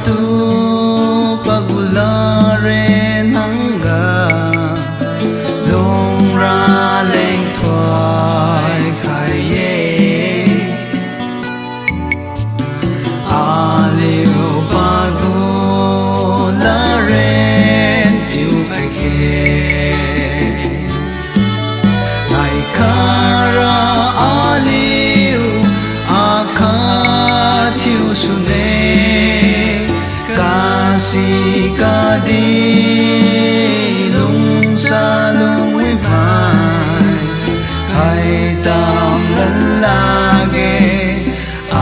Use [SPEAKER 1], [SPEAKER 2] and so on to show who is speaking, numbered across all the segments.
[SPEAKER 1] tu pagulare nanga long ra leng thoai khai ye aliu pagulare piu khai khe lai khara aliu akha thiu sune kasi kadi lung sa lung wi mai khai tam lan lage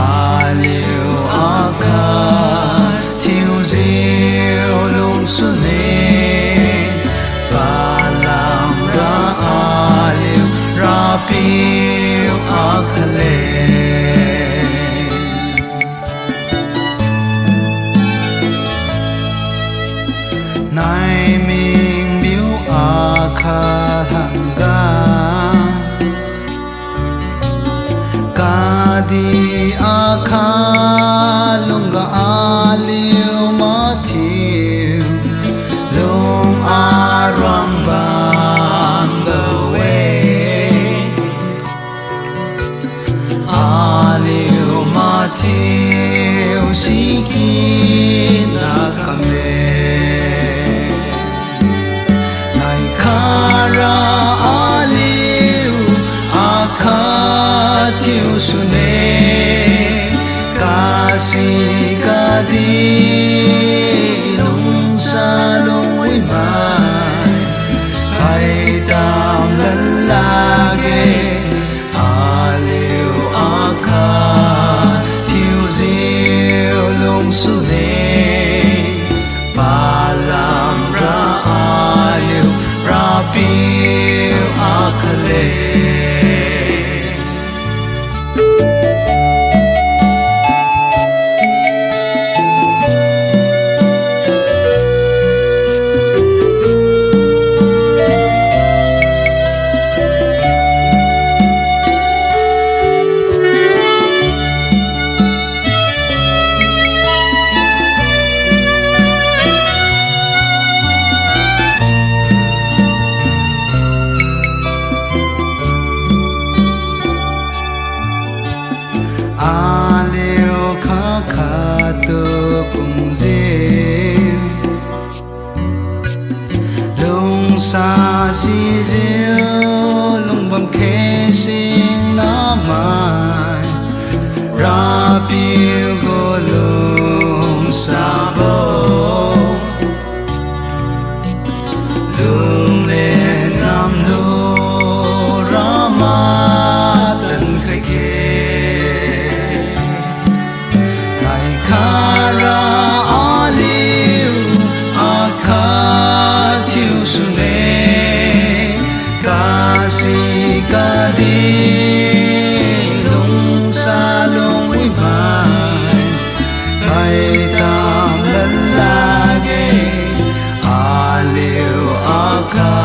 [SPEAKER 1] aliu akha thiu ziu lung sune palam ra aliu ra piu akhale nai ming biu akha hanga kadi akha lunga aliu mathiu lung arang bang the way aliu mathiu siki nakame aliu akha thiu sune kasi kadi lung sa lung wi mai khai tam lan lage aliu akha thiu ziu lung sune palam ra aliu ra piu akhale aliu kha kha tu cùng dê lung sa si diêu lung bam khe sing na mai ra piu go lung sa bo lung le nam lu ra ma tan khai khe khara aliu akha thiu sune kasi kadi lung sa lung wi mai khai tam lan lage aliu akha